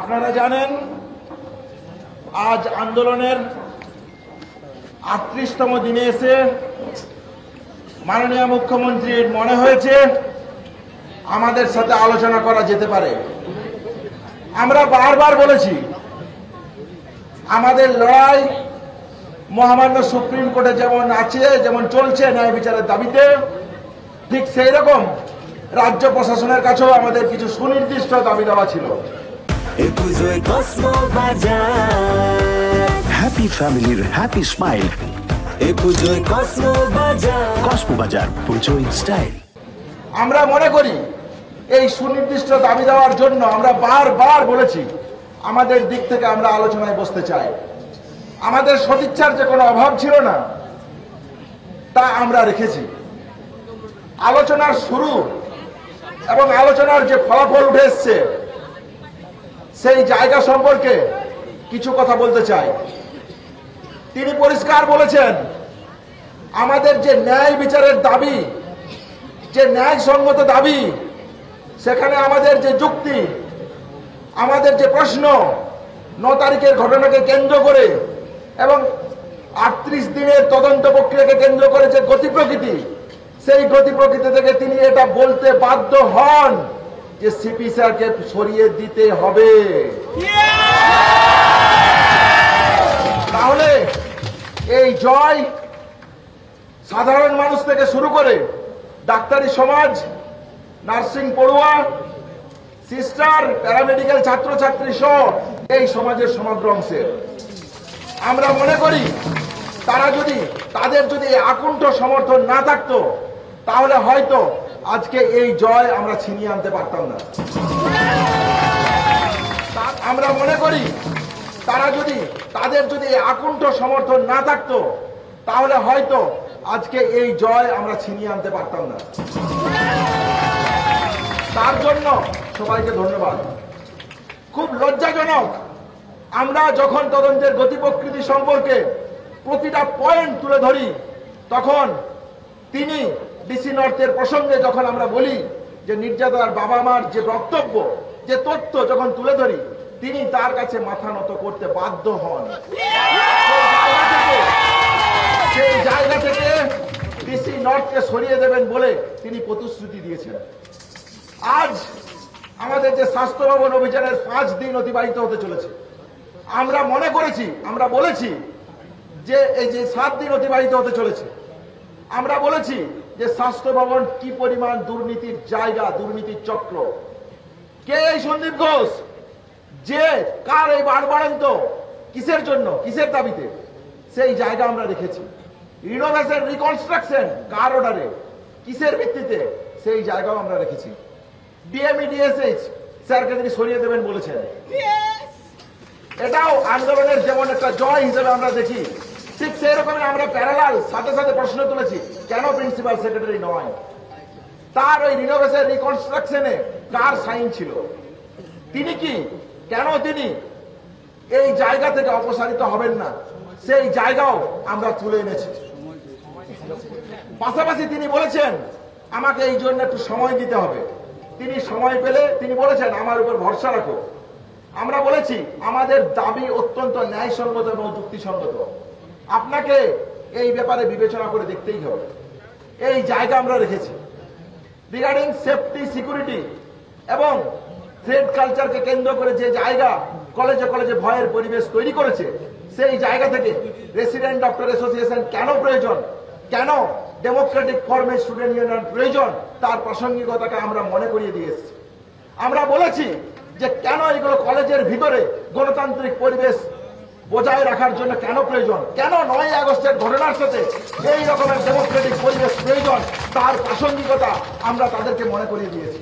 আপনারা জানেন আজ আন্দোলনের ৩৮তম দিনে এসে মাননীয় মুখ্যমন্ত্রীর মনে হয়েছে আমাদের সাথে আলোচনা করা যেতে পারে। আমরা বারবার বলেছি আমাদের লড়াই মহামান্য সুপ্রিম কোর্টে যেমন আছে, যেমন চলছে ন্যায় বিচারের দাবিতে, ঠিক সেই রকম রাজ্য প্রশাসনের কাছেও আমাদের কিছু সুনির্দিষ্ট দাবি দেওয়া ছিল। হ্যাপি ফ্যামিলির হ্যাপি স্মাইল। কসমো বাজার, পুজোয় স্টাইল। আমরা মনে করি এই সুনির্দিষ্ট দাবি দেওয়ার জন্য আমরা বারবার বলেছি আমাদের দিক থেকে আমরা আলোচনায় বসতে চাই। আমাদের সদিচ্ছার যে কোনো অভাব ছিল না, তা আমরা রেখেছি। আলোচনার শুরু এবং আলোচনার যে ফলাফল উঠে এসছে সেই জায়গা সম্পর্কে কিছু কথা বলতে চাই। তিনি পরিষ্কার বলেছেন আমাদের যে ন্যায় বিচারের দাবি, যে ন্যায়সঙ্গত দাবি, সেখানে আমাদের যে যুক্তি, আমাদের যে প্রশ্ন ৯ তারিখের ঘটনাকে কেন্দ্র করে এবং ৩৮ দিনের তদন্ত প্রক্রিয়াকে কেন্দ্র করে যে গতি প্রকৃতি, সেই গতি প্রকৃতি থেকে তিনি এটা বলতে বাধ্য হন যে সিপি স্যারকে সরিয়ে দিতে হবে। তাহলে এই জয় সাধারণ মানুষ থেকে শুরু করে ডাক্তারি সমাজ, নার্সিং পড়ুয়া, সিস্টার, প্যারামেডিক্যাল ছাত্রছাত্রী সহ এই সমাজের সমগ্র অংশের। আমরা মনে করি তাদের যদি আকুণ্ঠ সমর্থন না থাকতো তাহলে হয়তো আজকে এই জয় আমরা ছিনিয়ে আনতে পারতাম না। আমরা মনে করি তাদের যদি আকুণ্ঠ সমর্থন না থাকতো তাহলে হয়তো আজকে এই জয় আমরা ছিনিয়ে আনতে পারতাম না। তার জন্য সবাইকে ধন্যবাদ। খুব লজ্জাজনক, আমরা যখন তদন্তের গতি প্রকৃতি সম্পর্কে প্রতিটা পয়েন্ট তুলে ধরি, তখন তিনি ডিসি নর্থের প্রসঙ্গে যখন আমরা বলি যে নির্যাতনার বাবা মার যে বক্তব্য, যে তথ্য যখন তুলে ধরি, তিনি তার কাছে মাথা নত করতে বাধ্য হন। সেই জায়গা থেকে ডিসি নর্থকে সরিয়ে দেবেন বলে তিনি প্রতিশ্রুতি দিয়েছেন। আজ আমাদের যে স্বাস্থ্য ভবন অভিযানের 5 দিন অতিবাহিত হতে চলেছে, আমরা বলেছি যে এই যে 7 দিন অতিবাহিত হতে চলেছে, আমরা বলেছি যে স্বাস্থ্য ভবন কি পরিমাণ দুর্নীতির জায়গা, দুর্নীতির চক্র। কে এই সন্দীপ ঘোষ, যে কার এই বাড়বাড়ন্ত, কিসের জন্য, কিসের দাবিতে, সেই জায়গা আমরা রেখেছি। রিনোভেশন, রিকনস্ট্রাকশন কার অর্ডারে, কিসের ভিত্তিতে, সেই জায়গাও আমরা রেখেছি। ডিএমই ডিএসএইচ স্যারকে তিনি সরিয়ে দেবেন বলেছেন। এটাও আন্দোলনের যেমন একটা জয় হিসেবে আমরা দেখি, ঠিক সেই রকমের আমরা প্যারালাল সাথে সাথে প্রশ্ন তুলেছি কেন প্রিন্সিপাল সেক্রেটারি নয়, তার ওই রিনোভেশন রিকনস্ট্রাকশনে কার সাইন ছিল, তিনি কি, কেন তিনি এই জায়গা থেকে অপসারিত হবেন না, সেই জায়গাও আমরা তুলে এনেছি। পাশাপাশি তিনি বলেছেন আমাকে এই জন্য একটু সময় দিতে হবে। তিনি সময় পেলে তিনি বলেছেন আমার উপর ভরসা রাখো। আমরা বলেছি আমাদের দাবি অত্যন্ত ন্যায়সঙ্গত এবং যুক্তিসঙ্গত, আপনাকে এই ব্যাপারে বিবেচনা করে দেখতেই হবে। এই জায়গা আমরা রেখেছি। রিগার্ডিং সেফটি, সিকিউরিটি এবং থ্রেড কালচারকে কেন্দ্র করে যে জায়গা কলেজে কলেজে ভয়ের পরিবেশ তৈরি করেছে, সেই জায়গা থেকে রেসিডেন্ট ডক্টর অ্যাসোসিয়েশন কেন প্রয়োজন, কেন ডেমোক্রেটিক ফর্মে স্টুডেন্ট ইউনিয়ন প্রয়োজন, তার প্রাসঙ্গিকতাকে আমরা মনে করিয়ে দিয়ে এসেছি। আমরা বলেছি যে কেন এগুলো কলেজের ভিতরে গণতান্ত্রিক পরিবেশ বজায় রাখার জন্য কেন প্রয়োজন, কেন 9 আগস্টের ঘটনার সাথে এই রকমের ডেমোক্রেটিক পরিবেশ প্রয়োজন, তার প্রাসঙ্গিকতা আমরা তাদেরকে মনে করিয়ে দিয়েছি।